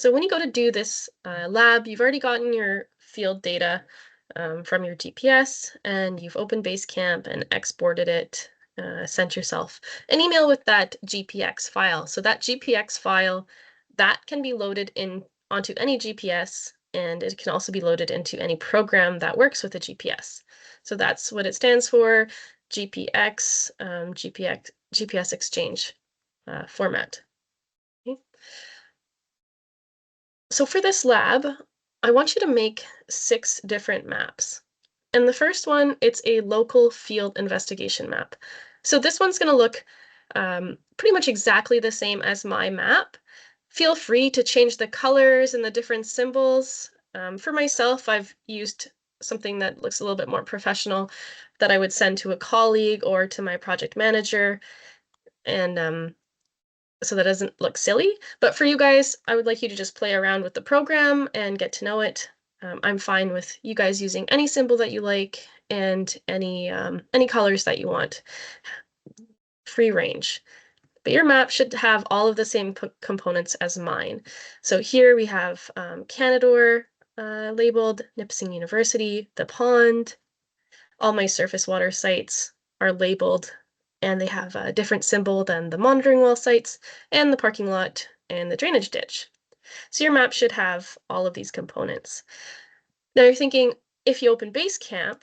So when you go to do this lab, you've already gotten your field data from your GPS, and you've opened Basecamp and exported it, sent yourself an email with that GPX file. So that GPX file, that can be loaded in onto any GPS, and it can also be loaded into any program that works with a GPS. So that's what it stands for, GPX, GPS exchange format. Okay. So for this lab, I want you to make 6 different maps. And the first one, it's a local field investigation map. So this one's going to look pretty much exactly the same as my map. Feel free to change the colors and the different symbols. For myself, I've used something that looks a little bit more professional that I would send to a colleague or to my project manager. And so that doesn't look silly. But for you guys, I would like you to just play around with the program and get to know it. I'm fine with you guys using any symbol that you like and any colors that you want. Free range. But your map should have all of the same components as mine. So here we have Canadore labeled, Nipissing University, the pond. All my surface water sites are labeled, and they have a different symbol than the monitoring well sites and the parking lot and the drainage ditch. So your map should have all of these components. Now you're thinking, if you open Basecamp,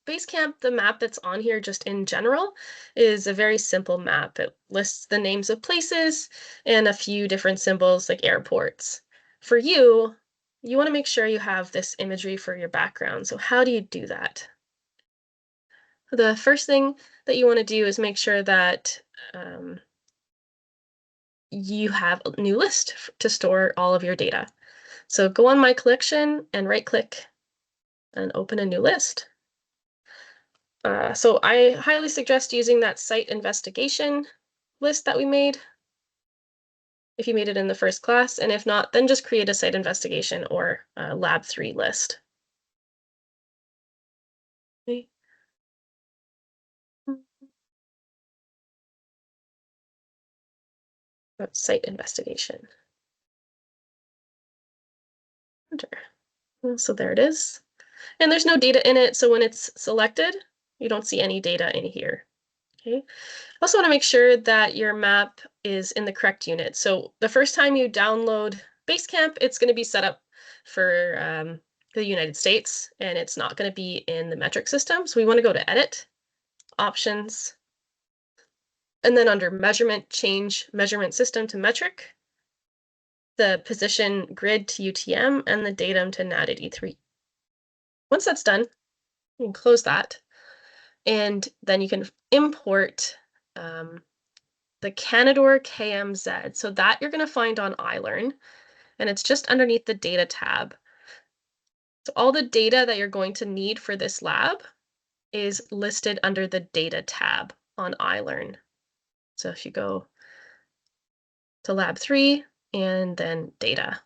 Basecamp, the map that's on here just in general, is a very simple map. It lists the names of places and a few different symbols like airports. For you, you want to make sure you have this imagery for your background. So how do you do that? The first thing that you want to do is make sure that you have a new list to store all of your data. So go on My Collection and right-click and open a new list. So I highly suggest using that site investigation list that we made, if you made it in the first class, and if not, then just create a site investigation or a lab 3 list. Okay. Site investigation. Enter. So there it is. And there's no data in it, so when it's selected, you don't see any data in here. Okay. Also want to make sure that your map is in the correct unit. So the first time you download Basecamp, it's going to be set up for the United States, and it's not going to be in the metric system. So we want to go to Edit, Options, and then under Measurement, change Measurement System to Metric, the Position Grid to UTM, and the Datum to NADD E3. Once that's done, you can close that, and then you can import the Canadore KMZ. So that you're going to find on iLearn, and it's just underneath the data tab. So all the data that you're going to need for this lab is listed under the data tab on iLearn. So if you go to lab 3 and then data.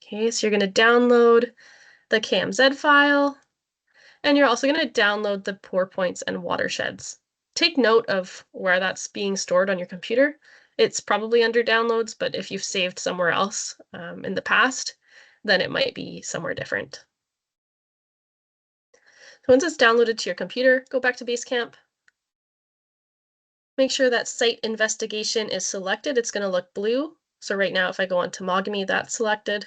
Okay, so you're going to download the KMZ file, and you're also going to download the pour points and watersheds. Take note of where that's being stored on your computer. It's probably under downloads, but if you've saved somewhere else in the past, then it might be somewhere different. So once it's downloaded to your computer, go back to Basecamp. Make sure that site investigation is selected. It's going to look blue. So right now, if I go on Tomogamy, that's selected.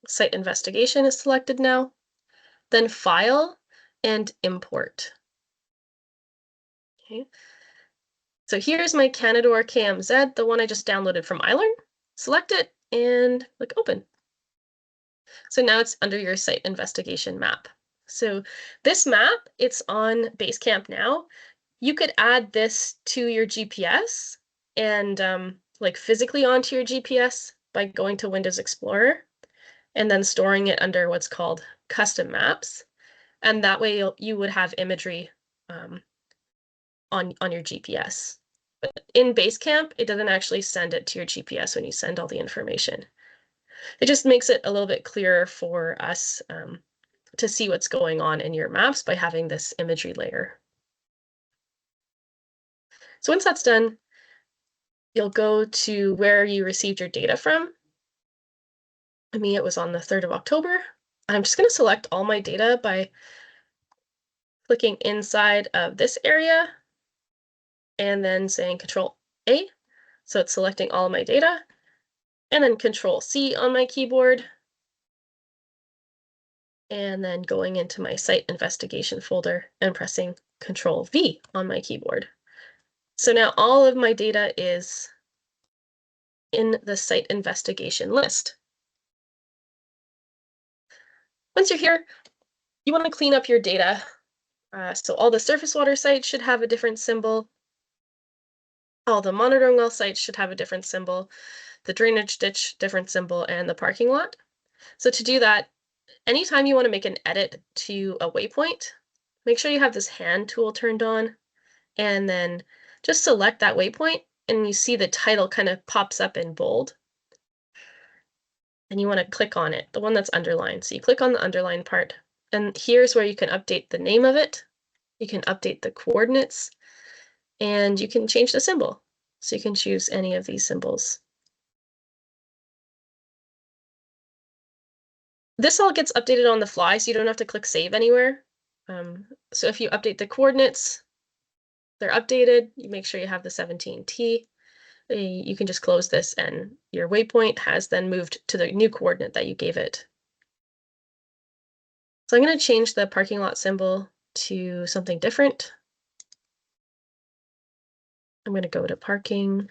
Site investigation is selected now. Then File and Import. Okay. So here's my Canadore KMZ, the one I just downloaded from iLearn. Select it and click Open. So now it's under your site investigation map. So this map, it's on Basecamp now. You could add this to your GPS and like physically onto your GPS by going to Windows Explorer and then storing it under what's called custom maps. And that way you would have imagery on your GPS. But in Basecamp, it doesn't actually send it to your GPS when you send all the information. It just makes it a little bit clearer for us to see what's going on in your maps by having this imagery layer. So once that's done, you'll go to where you received your data from. I mean, it was on the 3rd of October. I'm just going to select all my data by clicking inside of this area and then saying Control A. So it's selecting all my data, and then Control C on my keyboard, and then going into my site investigation folder and pressing Control V on my keyboard. So now all of my data is in the site investigation list. Once you're here, you want to clean up your data. So all the surface water sites should have a different symbol. All the monitoring well sites should have a different symbol. The drainage ditch, different symbol, and the parking lot. So to do that, anytime you want to make an edit to a waypoint, make sure you have this hand tool turned on, and then just select that waypoint, and you see the title kind of pops up in bold. And you want to click on it, the one that's underlined. So you click on the underlined part, and here's where you can update the name of it. You can update the coordinates, and you can change the symbol. So you can choose any of these symbols. This all gets updated on the fly, so you don't have to click save anywhere. So if you update the coordinates, they're updated. You make sure you have the 17T. You can just close this, and your waypoint has then moved to the new coordinate that you gave it. So I'm going to change the parking lot symbol to something different. I'm going to go to parking.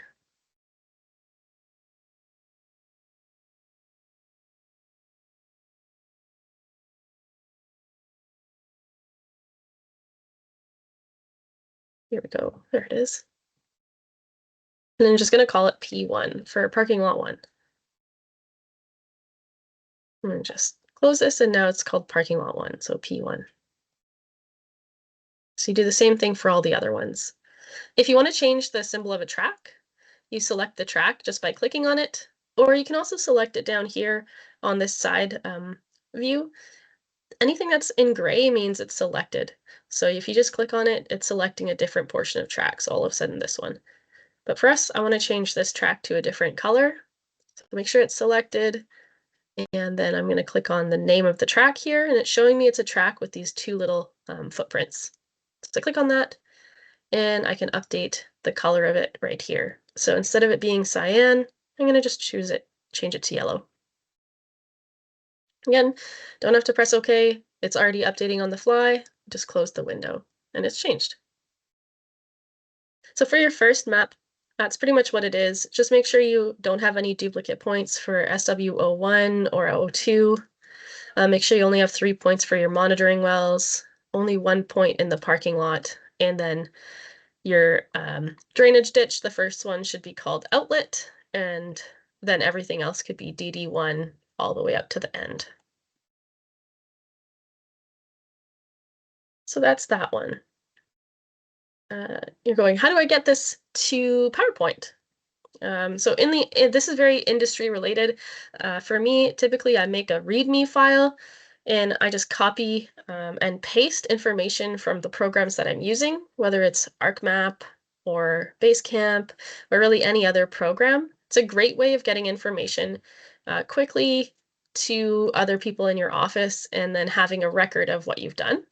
Here we go. There it is. And I'm just going to call it P1 for parking lot 1. I'm going to just close this, and now it's called parking lot 1, so P1. So you do the same thing for all the other ones. If you want to change the symbol of a track, you select the track just by clicking on it, or you can also select it down here on this side view. Anything that's in gray means it's selected. So if you just click on it, it's selecting a different portion of track. So all of a sudden this one. But for us, I want to change this track to a different color. So make sure it's selected. And then I'm going to click on the name of the track here, and it's showing me it's a track with these two little footprints. So I click on that, and I can update the color of it right here. So instead of it being cyan, I'm going to just change it to yellow. Again, don't have to press OK. It's already updating on the fly. Just close the window, and it's changed. So for your first map, that's pretty much what it is. Just make sure you don't have any duplicate points for SW01 or 02. Make sure you only have 3 points for your monitoring wells, only 1 point in the parking lot, and then your drainage ditch, the first one should be called outlet, and then everything else could be DD1 all the way up to the end. So that's that one. You're going, how do I get this to PowerPoint? So this is very industry related. For me, typically I make a README file, and I just copy and paste information from the programs that I'm using, whether it's ArcMap or Basecamp or really any other program. It's a great way of getting information quickly to other people in your office and then having a record of what you've done.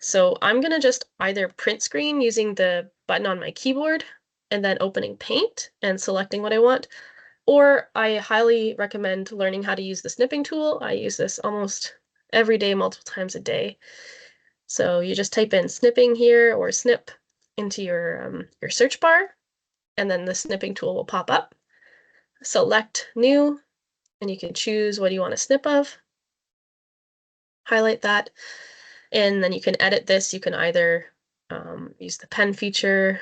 So I'm going to just either print screen using the button on my keyboard and then opening Paint and selecting what I want, or I highly recommend learning how to use the snipping tool. I use this almost every day, multiple times a day. So you just type in snipping here or snip into your search bar, and then the snipping tool will pop up. Select New, and you can choose what you want to snip of. Highlight that, and then you can edit this. You can either use the pen feature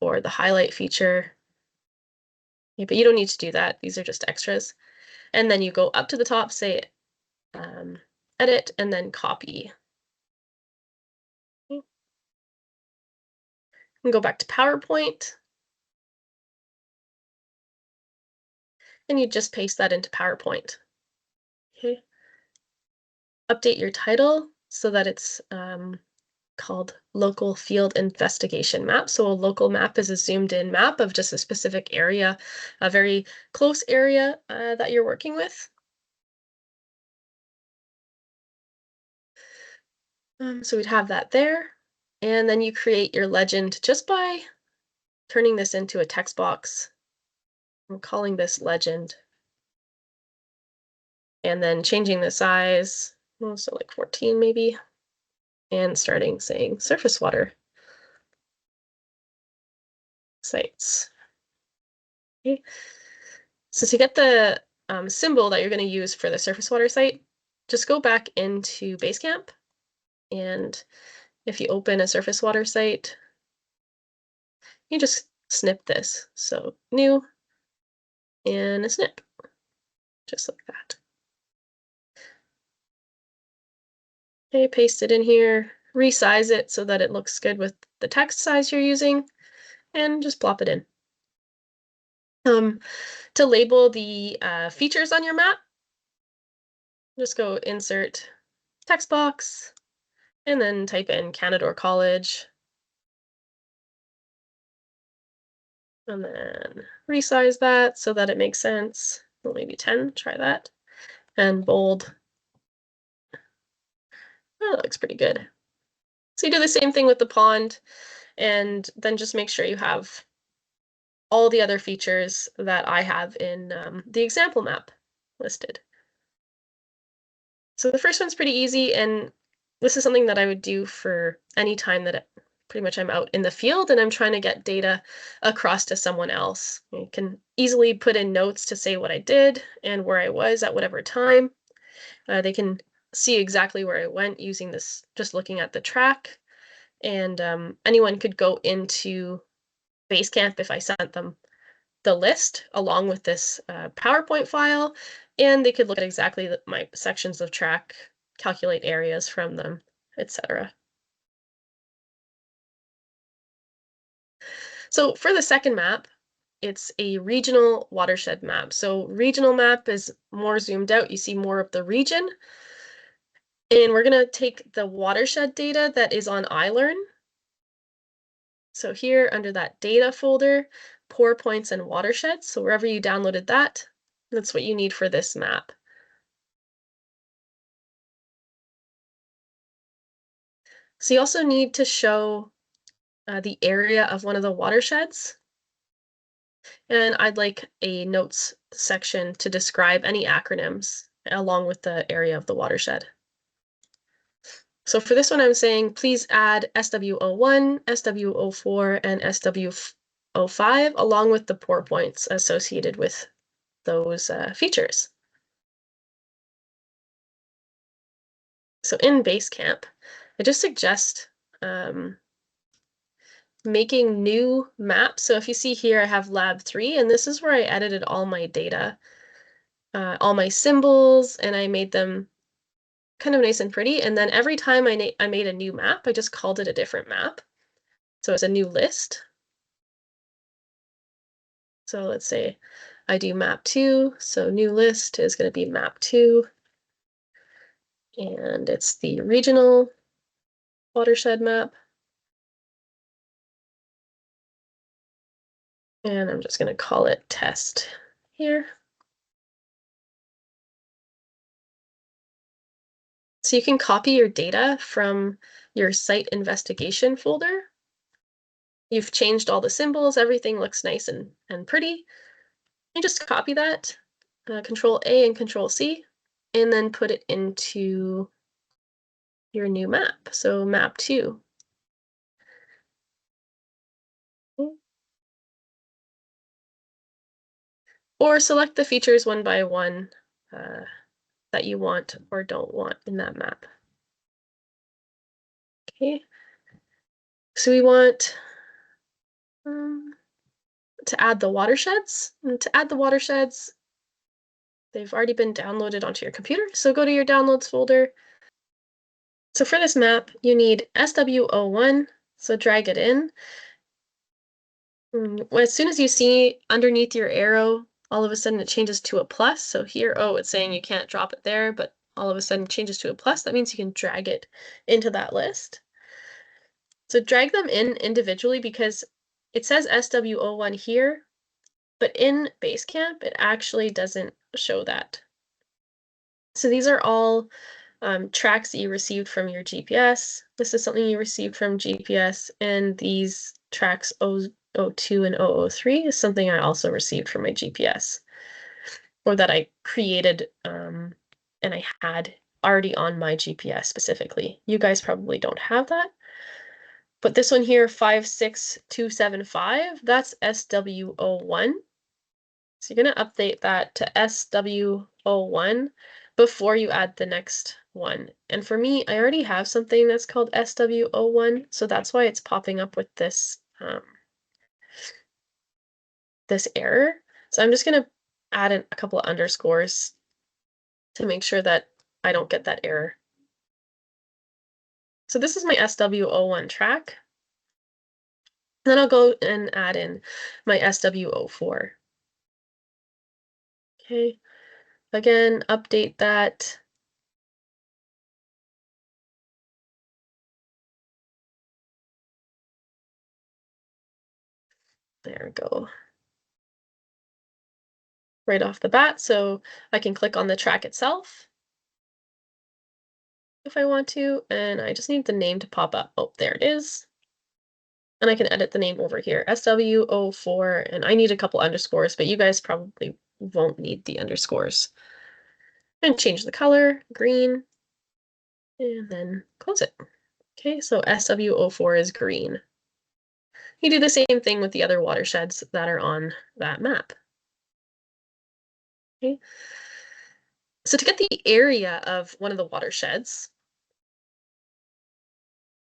or the highlight feature. Yeah, but you don't need to do that. These are just extras. And then you go up to the top, say edit, and then copy. Okay. And go back to PowerPoint. And you just paste that into PowerPoint. Okay. Update your title so that it's called local field investigation map. So a local map is a zoomed in map of just a specific area, a very close area that you're working with. So we'd have that there. And then you create your legend just by turning this into a text box. I'm calling this legend. And then changing the size, so like 14 maybe, and starting saying surface water sites. Okay. So to get the symbol that you're going to use for the surface water site, just go back into Basecamp. And if you open a surface water site, you just snip this. So new and a snip, just like that. Okay, paste it in here, resize it so that it looks good with the text size you're using, and just plop it in. To label the features on your map, just go insert text box, and then type in Canadore College. And then resize that so that it makes sense. Well, maybe 10, try that. And bold. Oh, that looks pretty good. So you do the same thing with the pond, and then just make sure you have all the other features that I have in the example map listed. So the first one's pretty easy, and this is something that I would do for any time that pretty much I'm out in the field and I'm trying to get data across to someone else. You can easily put in notes to say what I did and where I was at whatever time. They can see exactly where I went using this, just looking at the track. And anyone could go into Basecamp if I sent them the list along with this PowerPoint file, and they could look at exactly my sections of track, calculate areas from them, etc. So for the second map, it's a regional watershed map. So regional map is more zoomed out. You see more of the region. And we're going to take the watershed data that is on iLearn. So here under that data folder, pour points and watersheds. So wherever you downloaded that, that's what you need for this map. So you also need to show the area of one of the watersheds. And I'd like a notes section to describe any acronyms along with the area of the watershed. So for this one, I'm saying, please add SWO1, SWO4, and SWO5, along with the pour points associated with those features. So in Basecamp, I just suggest making new maps. So if you see here, I have lab 3, and this is where I edited all my data, all my symbols, and I made them kind of nice and pretty. And then every time I made a new map, I just called it a different map. So it's a new list. So let's say I do map 2. So new list is going to be map 2. And it's the regional watershed map. And I'm just going to call it test here. So you can copy your data from your site investigation folder. You've changed all the symbols, everything looks nice and pretty. You just copy that, Control A and Control C, and then put it into your new map. So map 2. Or select the features one by one that you want or don't want in that map. Okay, so we want to add the watersheds. And to add the watersheds, they've already been downloaded onto your computer, so go to your downloads folder. So for this map, you need SWO1, so drag it in. As soon as you see underneath your arrow, all of a sudden it changes to a plus. So here, oh, it's saying you can't drop it there, but all of a sudden it changes to a plus. That means you can drag it into that list. So drag them in individually because it says SWO1 here, but in Basecamp, it actually doesn't show that. So these are all tracks that you received from your GPS. This is something you received from GPS, and these tracks 002 and 003 is something I also received from my GPS, or that I created and I had already on my GPS specifically. You guys probably don't have that. But this one here, 56275, that's SWO1. So you're going to update that to SWO1 before you add the next one. And for me, I already have something that's called SWO1, so that's why it's popping up with this this error. So I'm just going to add in a couple of underscores to make sure that I don't get that error. So this is my SWO1 track. And then I'll go and add in my SWO4. Okay, again, update that. There we go. Right off the bat, so I can click on the track itself if I want to, and I just need the name to pop up. Oh, there it is. And I can edit the name over here, SWO4, and I need a couple underscores, but you guys probably won't need the underscores. And change the color, green, and then close it. Okay, so SWO4 is green. You do the same thing with the other watersheds that are on that map. Okay. So to get the area of one of the watersheds,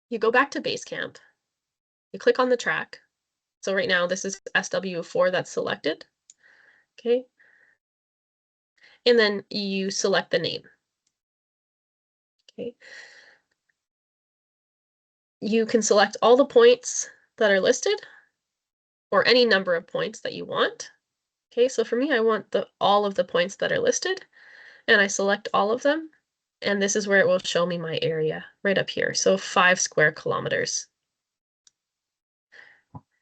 you go back to Basecamp, you click on the track. So right now this is SW4 that's selected. Okay. And then you select the name. Okay. You can select all the points that are listed or any number of points that you want. Okay, so for me, I want all of the points that are listed, and I select all of them. And this is where it will show me my area right up here. So 5 square kilometers.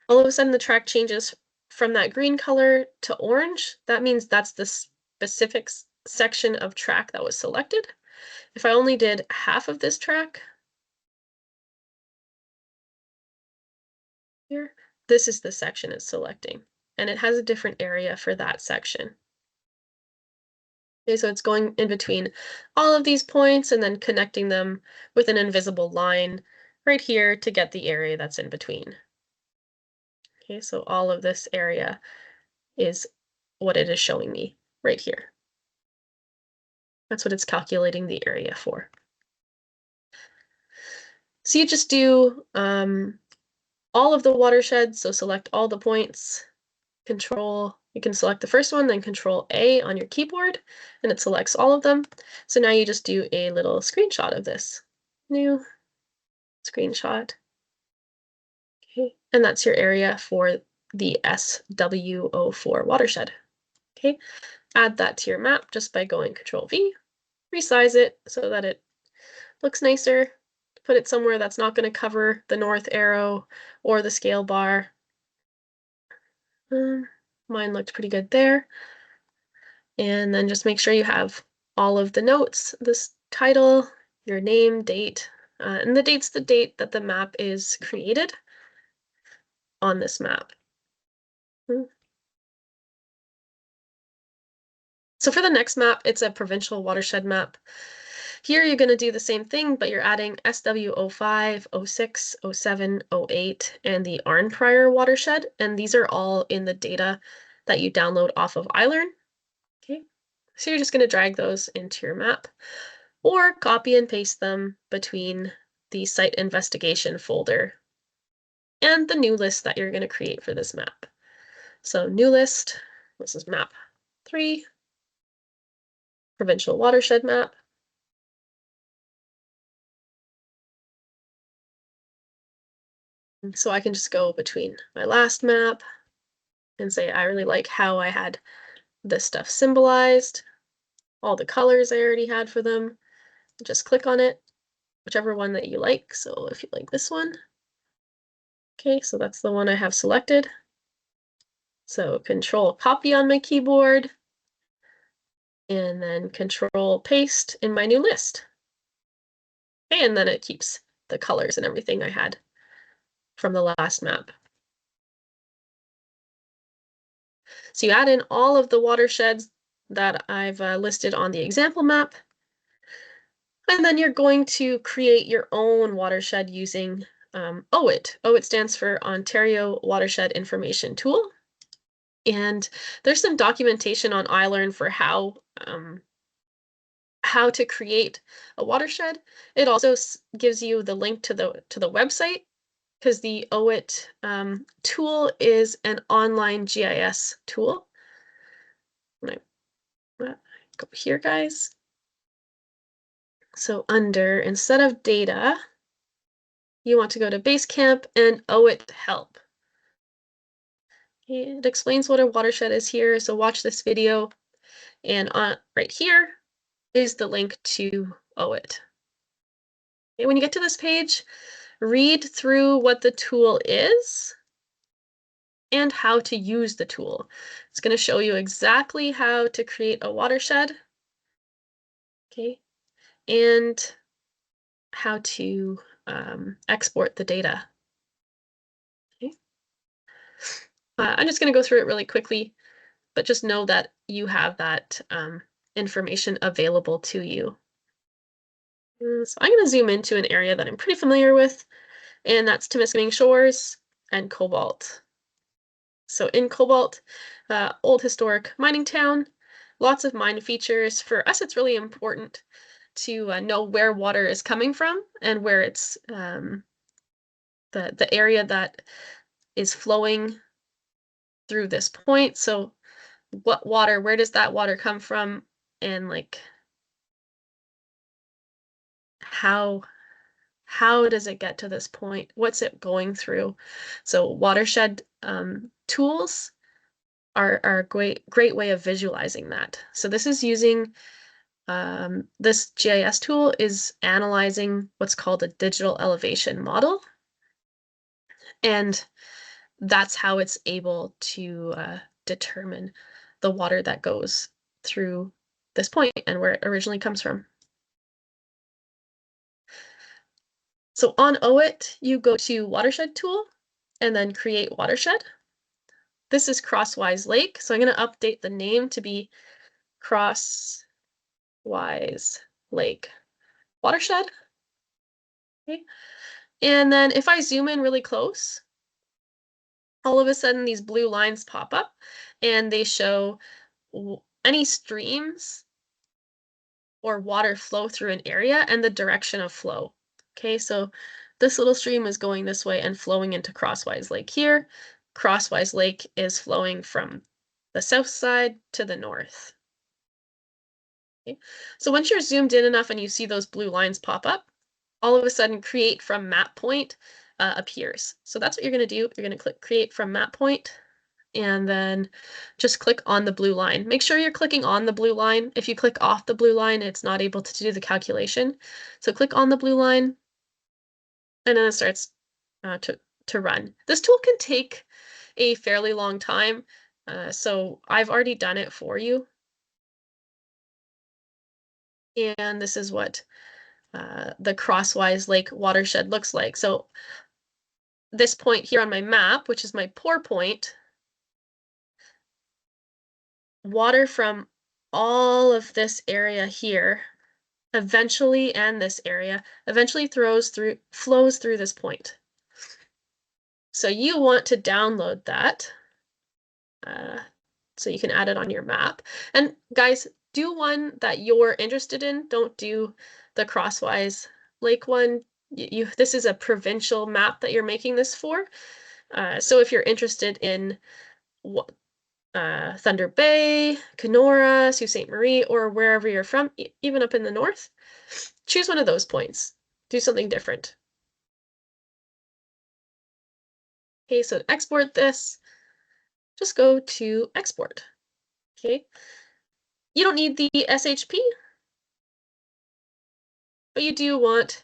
All of a sudden the track changes from that green color to orange. That means that's the specific section of track that was selected. If I only did half of this track here, this is the section it's selecting, and it has a different area for that section. Okay, so it's going in between all of these points and then connecting them with an invisible line right here to get the area that's in between. Okay, so all of this area is what it is showing me right here. That's what it's calculating the area for. So you just do all of the watersheds, so select all the points, you can select the first one, then Control A on your keyboard, and it selects all of them. So now you just do a little screenshot of this. New screenshot. Okay, and that's your area for the SWO4 watershed. Okay, add that to your map just by going Control V, resize it so that it looks nicer. Put it somewhere that's not going to cover the north arrow or the scale bar. Mine looked pretty good there. And then just make sure you have all of the notes, this title, your name, date, and the date's the date that the map is created on this map. So for the next map, it's a provincial watershed map. Here you're going to do the same thing, but you're adding SW05, 06, 07, 08, and the Arnprior watershed, and these are all in the data that you download off of iLearn. Okay, so you're just going to drag those into your map, or copy and paste them between the site investigation folder and the new list that you're going to create for this map. So new list, this is map 3, provincial watershed map. So I can just go between my last map and say I really like how I had this stuff symbolized, all the colors I already had for them. Just click on it, whichever one that you like. So if you like this one, Okay, so that's the one I have selected. So Control copy on my keyboard, and then Control paste in my new list. And then it keeps the colors and everything I had from the last map. So you add in all of the watersheds that I've listed on the example map. And then you're going to create your own watershed using OIT. OIT stands for Ontario Watershed Information Tool. And there's some documentation on iLearn for how to create a watershed. It also gives you the link to the website, because the OIT tool is an online GIS tool. When I go here, guys. So instead of data, you want to go to Basecamp and OIT help. It explains what a watershed is here, so watch this video. And right here is the link to OIT. Okay, when you get to this page, read through what the tool is and how to use the tool. It's going to show you exactly how to create a watershed, okay, and how to export the data. Okay. I'm just going to go through it really quickly, but just know that you have that information available to you. So I'm going to zoom into an area that I'm pretty familiar with, and that's Temiskaming Shores and Cobalt. So in Cobalt, old historic mining town, lots of mine features. For us, it's really important to know where water is coming from and where it's the area that is flowing through this point. So what water, where does that water come from, and like how does it get to this point? What's it going through? So watershed tools are a great way of visualizing that. So this is using this GIS tool is analyzing what's called a digital elevation model, and that's how it's able to determine the water that goes through this point and where it originally comes from. So on OIT, you go to Watershed Tool and then Create Watershed. This is Crosswise Lake, so I'm going to update the name to be Crosswise Lake Watershed. Okay. And then if I zoom in really close, all of a sudden these blue lines pop up and they show any streams or water flow through an area and the direction of flow. Okay, so this little stream is going this way and flowing into Crosswise Lake here. Crosswise Lake is flowing from the south side to the north. Okay. So once you're zoomed in enough and you see those blue lines pop up, all of a sudden Create from Map Point appears. So that's what you're going to do. You're going to click Create from Map Point, and then just click on the blue line. Make sure you're clicking on the blue line. If you click off the blue line, it's not able to do the calculation. So click on the blue line, and then it starts to run. This tool can take a fairly long time, so I've already done it for you. And this is what the Crosswise Lake watershed looks like. So this point here on my map, which is my pour point, water from all of this area here eventually, and this area eventually flows through this point. So you want to download that so you can add it on your map. And guys, do one that you're interested in. Don't do the Crosswise Lake one. This is a provincial map that you're making this for. So if you're interested in Thunder Bay, Kenora, Sault Ste. Marie, or wherever you're from, even up in the north, choose one of those points. Do something different. Okay, so to export this, just go to Export. Okay. You don't need the SHP, but you do want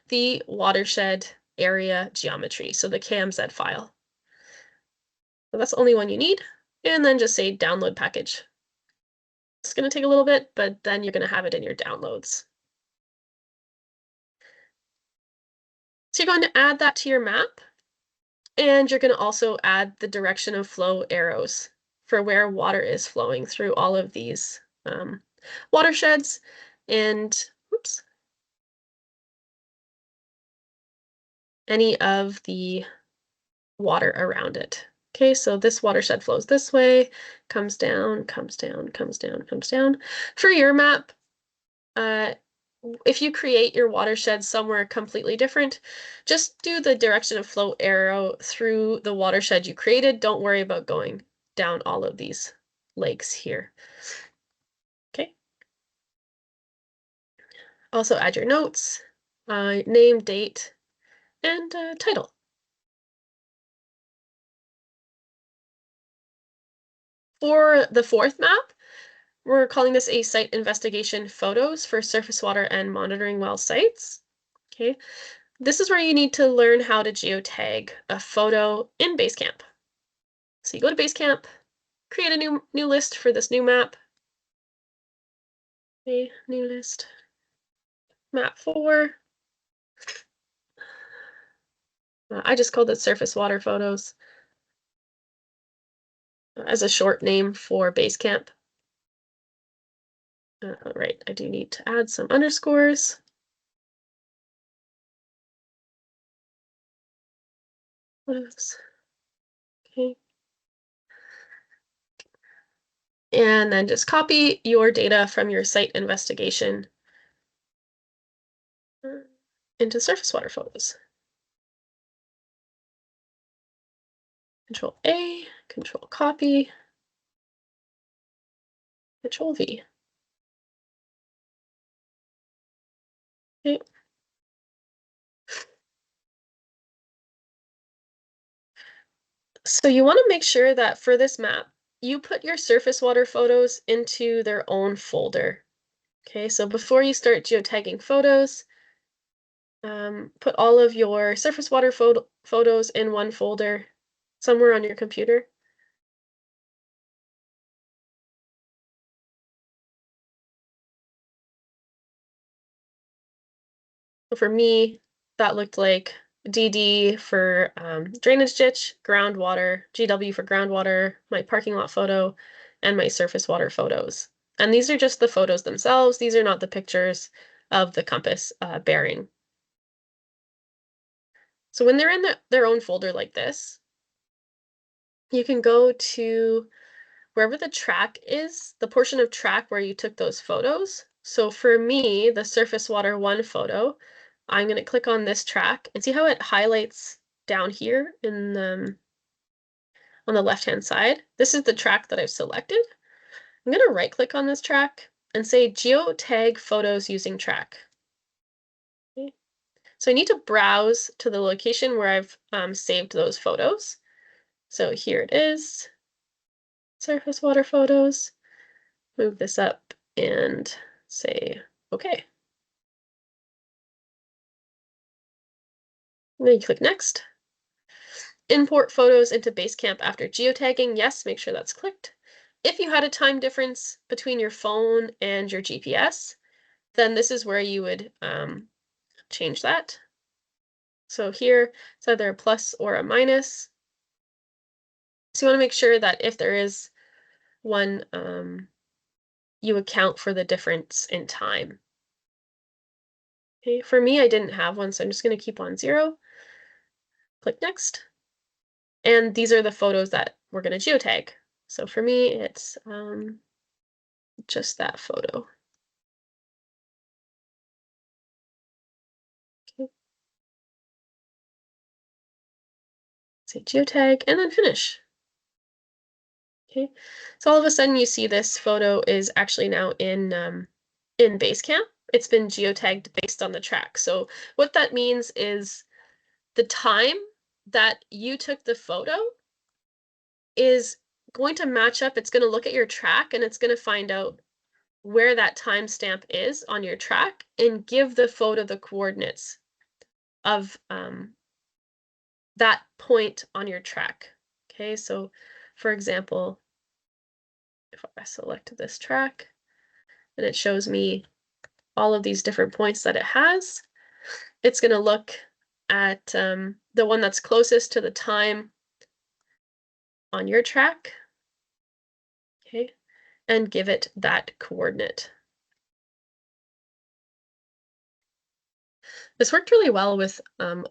the watershed area geometry, so the KMZ file. So that's the only one you need. And then just say download package. It's going to take a little bit, but then you're going to have it in your downloads. So you're going to add that to your map. And you're going to also add the direction of flow arrows for where water is flowing through all of these watersheds and, oops, any of the water around it. Okay, so this watershed flows this way, comes down, comes down, comes down, comes down. For your map, if you create your watershed somewhere completely different, just do the direction of flow arrow through the watershed you created. Don't worry about going down all of these lakes here. Okay. Also add your notes, name, date, and title. For the fourth map, we're calling this a site investigation photos for surface water and monitoring well sites. Okay. This is where you need to learn how to geotag a photo in Basecamp. So you go to Basecamp, create a new list for this new map. Okay, new list. Map 4. I just called it surface water photos as a short name for Basecamp. Right, I do need to add some underscores. Oops. Okay. And then just copy your data from your site investigation into surface water photos. Control A, Control copy, Control V. Okay. So you want to make sure that for this map, you put your surface water photos into their own folder. Okay, so before you start geotagging photos, put all of your surface water photos in one folder somewhere on your computer. So for me, that looked like DD for drainage ditch, groundwater, GW for groundwater, my parking lot photo, and my surface water photos. And these are just the photos themselves. These are not the pictures of the compass bearing. So when they're in their own folder like this, you can go to wherever the track is, the portion of track where you took those photos. So for me, the surface water 1 photo, I'm going to click on this track and see how it highlights down here in on the left-hand side. This is the track that I've selected. I'm going to right-click on this track and say geotag photos using track. Okay. So I need to browse to the location where I've saved those photos. So here it is, surface water photos. Move this up and say, okay. And then you click next. Import photos into Basecamp after geotagging. Yes, make sure that's clicked. If you had a time difference between your phone and your GPS, then this is where you would change that. So here, it's either a plus or a minus. So you want to make sure that if there is one, you account for the difference in time. Okay, for me, I didn't have one, so I'm just going to keep on 0. Click next. And these are the photos that we're going to geotag. So for me, it's just that photo. Okay. Say geotag and then finish. Okay. So all of a sudden you see this photo is actually now in Basecamp. It's been geotagged based on the track. So what that means is the time that you took the photo is going to match up. It's going to look at your track and it's going to find out where that timestamp is on your track and give the photo the coordinates of that point on your track. Okay, so for example, if I select this track and it shows me all of these different points that it has, it's going to look at the one that's closest to the time on your track, okay, and give it that coordinate. This worked really well with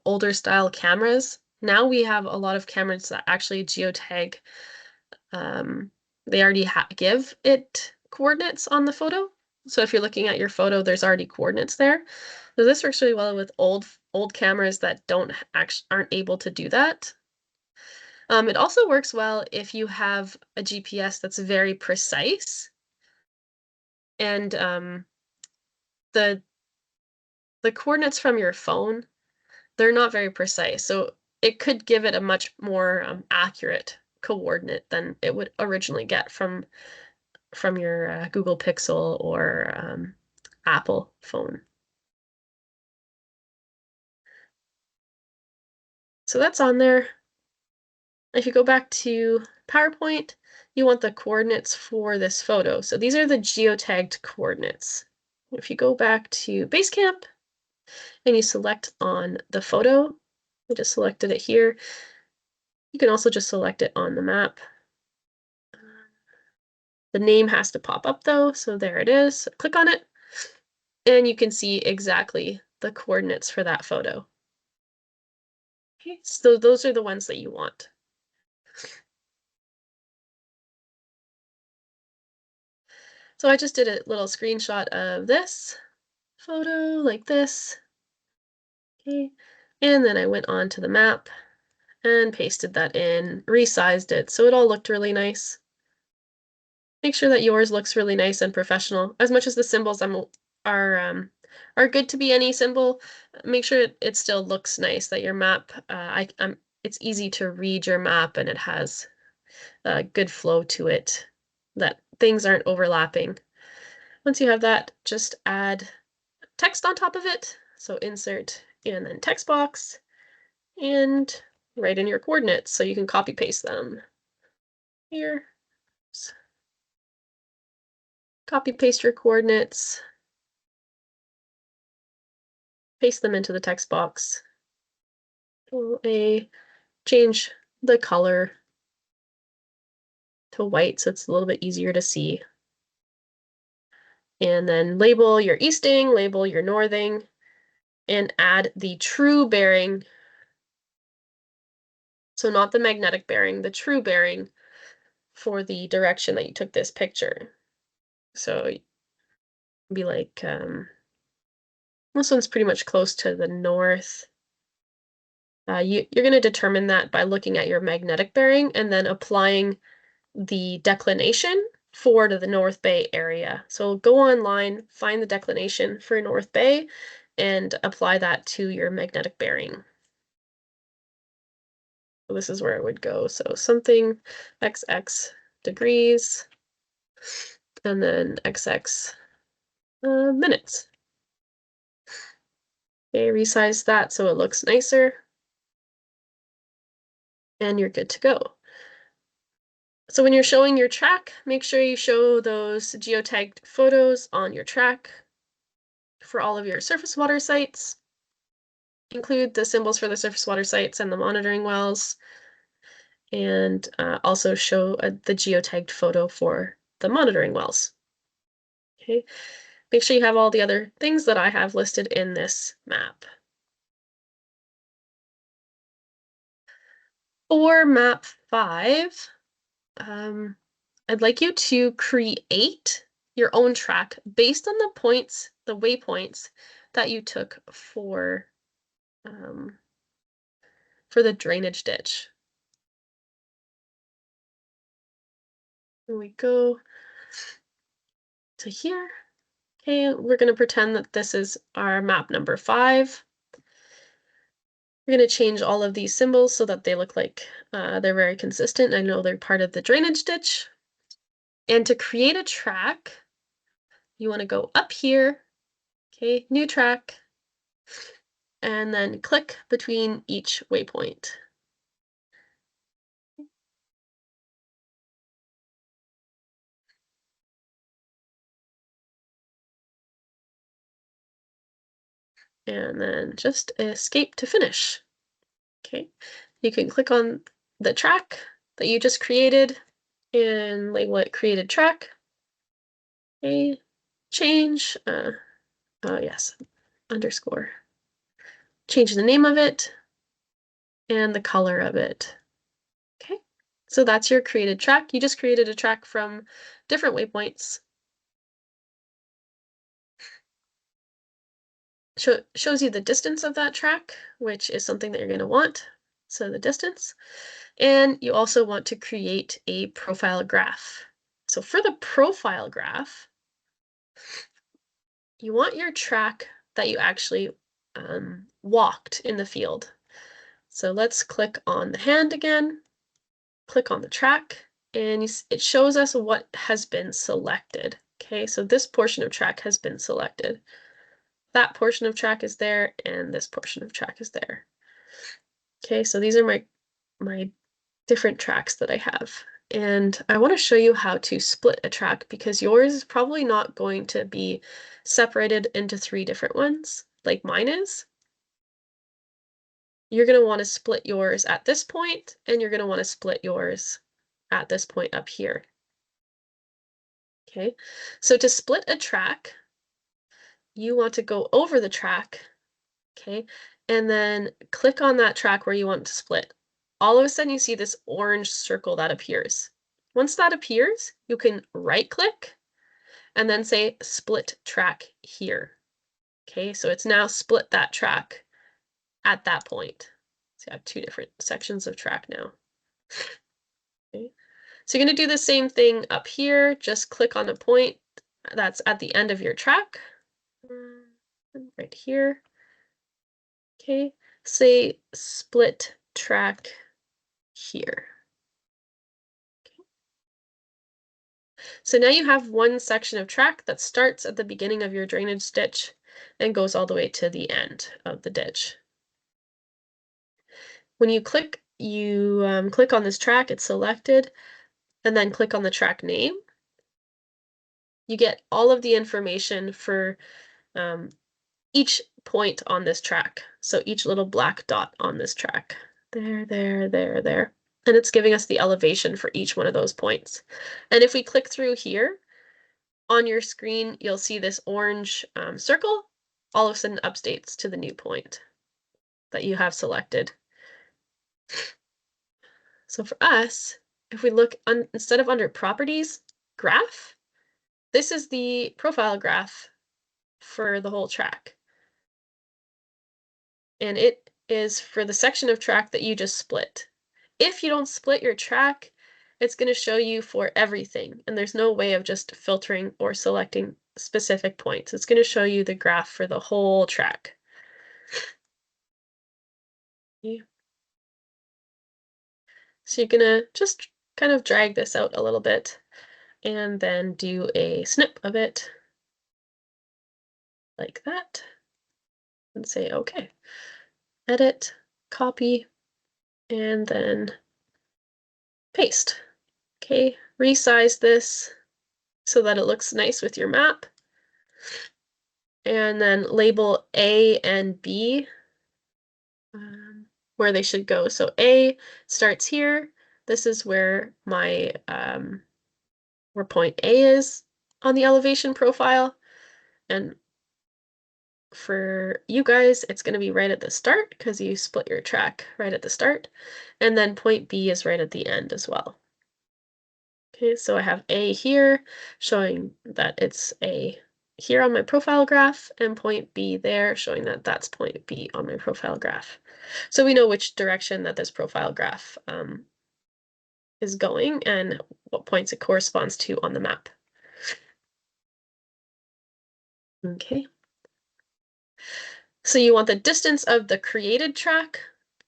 older style cameras. Now we have a lot of cameras that actually geotag. They already give it coordinates on the photo. So if you're looking at your photo, there's already coordinates there. So this works really well with old cameras that aren't able to do that. It also works well if you have a GPS that's very precise, and the coordinates from your phone, they're not very precise. So it could give it a much more accurate coordinate than it would originally get from your Google Pixel or Apple phone. So that's on there. If you go back to PowerPoint, you want the coordinates for this photo. So these are the geotagged coordinates. If you go back to Basecamp and you select on the photo, I just selected it here. You can also just select it on the map. The name has to pop up though, so there it is. So click on it, and you can see exactly the coordinates for that photo. Okay, so those are the ones that you want. So I just did a little screenshot of this photo like this. Okay, and then I went on to the map and pasted that in, resized it so it all looked really nice. Make sure that yours looks really nice and professional. As much as the symbols are good to be any symbol, make sure it still looks nice, that your map, it's easy to read your map and it has a good flow to it, that things aren't overlapping. Once you have that, just add text on top of it. So insert and then text box and write in your coordinates so you can copy paste them. Here, copy paste your coordinates, paste them into the text box. Change the color to white so it's a little bit easier to see. And then label your easting, label your northing, and add the true bearing. So not the magnetic bearing, the true bearing for the direction that you took this picture. So be like, this one's pretty much close to the north. You're going to determine that by looking at your magnetic bearing and then applying the declination for the North Bay area. So go online, find the declination for North Bay, and apply that to your magnetic bearing. So this is where it would go. So something XX degrees, and then XX minutes. Okay, resize that so it looks nicer, and you're good to go. So when you're showing your track, make sure you show those geotagged photos on your track for all of your surface water sites. Include the symbols for the surface water sites and the monitoring wells, and also show the geotagged photo for the monitoring wells. Okay, make sure you have all the other things that I have listed in this map. For map 5, I'd like you to create your own track based on the points, the waypoints that you took for the drainage ditch. Here we go to here. Okay, we're going to pretend that this is our map number 5. We're going to change all of these symbols so that they look like they're very consistent. I know they're part of the drainage ditch. And to create a track, you want to go up here, okay, new track, and then click between each waypoint. and then just escape to finish. Okay, you can click on the track that you just created and label it created track. Okay, change, yes, underscore. Change the name of it and the color of it. Okay, so that's your created track. You just created a track from different waypoints. Shows you the distance of that track, which is something that you're going to want. So the distance. And you also want to create a profile graph. So for the profile graph, you want your track that you actually walked in the field. So let's click on the hand again, click on the track, and it shows us what has been selected. Okay, so this portion of track has been selected. That portion of track is there, and this portion of track is there. Okay, so these are my different tracks that I have. And I want to show you how to split a track because yours is probably not going to be separated into 3 different ones like mine is. You're going to want to split yours at this point, and you're going to want to split yours at this point up here. Okay, so to split a track, you want to go over the track, okay, and then click on that track where you want to split. All of a sudden you see this orange circle that appears. Once that appears, you can right click and then say split track here. Okay, so it's now split that track at that point. So you have 2 different sections of track now. Okay. So you're going to do the same thing up here. Just click on a point that's at the end of your track. Right here. Okay, say split track here. Okay. So now you have one section of track that starts at the beginning of your drainage ditch and goes all the way to the end of the ditch. When you click on this track, it's selected, and then click on the track name. You get all of the information for each point on this track. So each little black dot on this track. There, there, there, there. And it's giving us the elevation for each one of those points. And if we click through here, on your screen, you'll see this orange circle, all of a sudden updates to the new point that you have selected. So for us, if we look instead of under properties, graph, this is the profile graph for the whole track. And it is for the section of track that you just split. If you don't split your track, it's going to show you for everything, and there's no way of just filtering or selecting specific points. It's going to show you the graph for the whole track. Yeah. So you're going to just kind of drag this out a little bit and then do a snip of it like that and say, okay, edit, copy, and then paste. Okay, resize this so that it looks nice with your map. And then label A and B where they should go. So A starts here. This is where my where point A is on the elevation profile. And for you guys, it's going to be right at the start because you split your track right at the start. And then point B is right at the end as well. Okay, so I have A here showing that it's A here on my profile graph and point B there showing that that's point B on my profile graph. So we know which direction that this profile graph is going and what points it corresponds to on the map. Okay. So you want the distance of the created track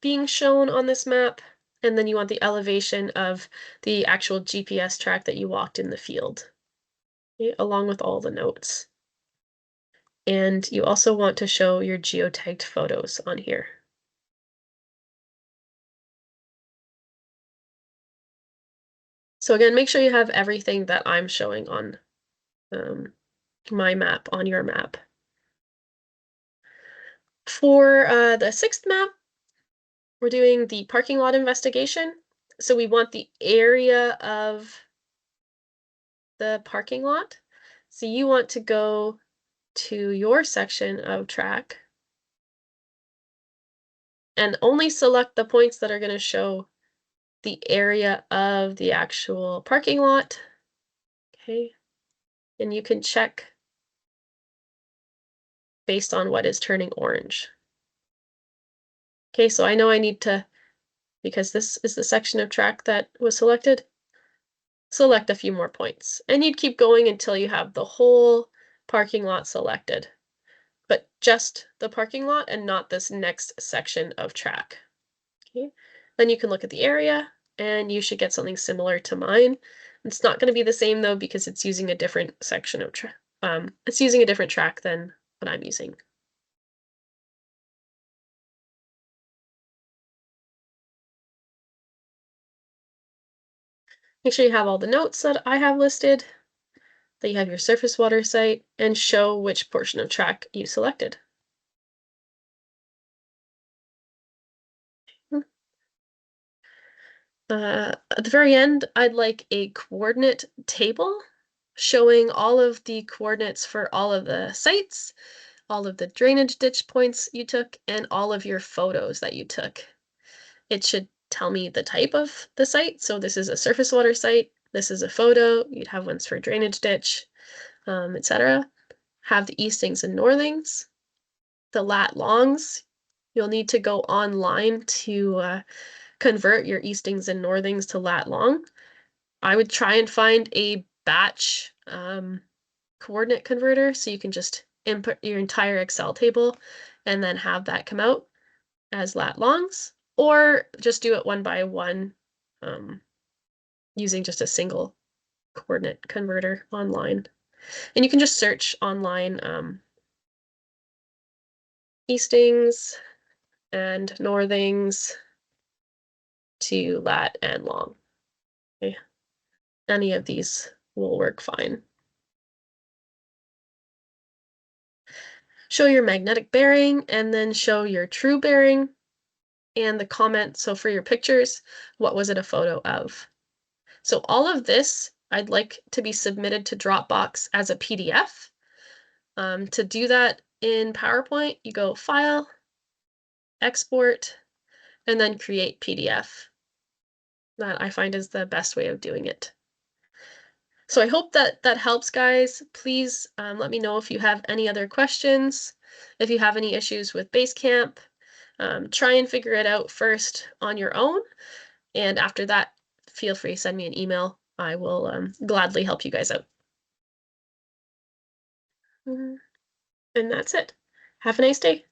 being shown on this map, and then you want the elevation of the actual GPS track that you walked in the field, okay, along with all the notes. And you also want to show your geotagged photos on here. So again, make sure you have everything that I'm showing on my map on your map. For the sixth map, we're doing the parking lot investigation. So we want the area of the parking lot. So you want to go to your section of track and only select the points that are going to show the area of the actual parking lot. Okay. And you can check based on what is turning orange. Okay, so I know I need to, because this is the section of track that was selected, select a few more points. And you'd keep going until you have the whole parking lot selected, but just the parking lot and not this next section of track. Okay, then you can look at the area and you should get something similar to mine. It's not going to be the same though because it's using a different section of track. It's using a different track than what I'm using. Make sure you have all the notes that I have listed, that you have your surface water site, and show which portion of track you selected. At the very end, I'd like a coordinate table showing all of the coordinates for all of the sites, all of the drainage ditch points you took, and all of your photos that you took. It should tell me the type of the site. So this is a surface water site. This is a photo. You'd have ones for drainage ditch, etc. Have the eastings and northings, the lat longs. You'll need to go online to convert your eastings and northings to lat long. I would try and find a batch coordinate converter so you can just input your entire Excel table and then have that come out as lat longs, or just do it one by one using just a single coordinate converter online. And you can just search online eastings and northings to lat and long. Okay. Any of these will work fine. Show your magnetic bearing and then show your true bearing and the comment. So for your pictures, what was it a photo of? So all of this I'd like to be submitted to Dropbox as a PDF. To do that in PowerPoint, you go File, Export, and then Create PDF. That I find is the best way of doing it. So I hope that that helps, guys. Please let me know if you have any other questions, if you have any issues with Basecamp. Try and figure it out first on your own, and after that, feel free to send me an email. I will gladly help you guys out. And that's it. Have a nice day.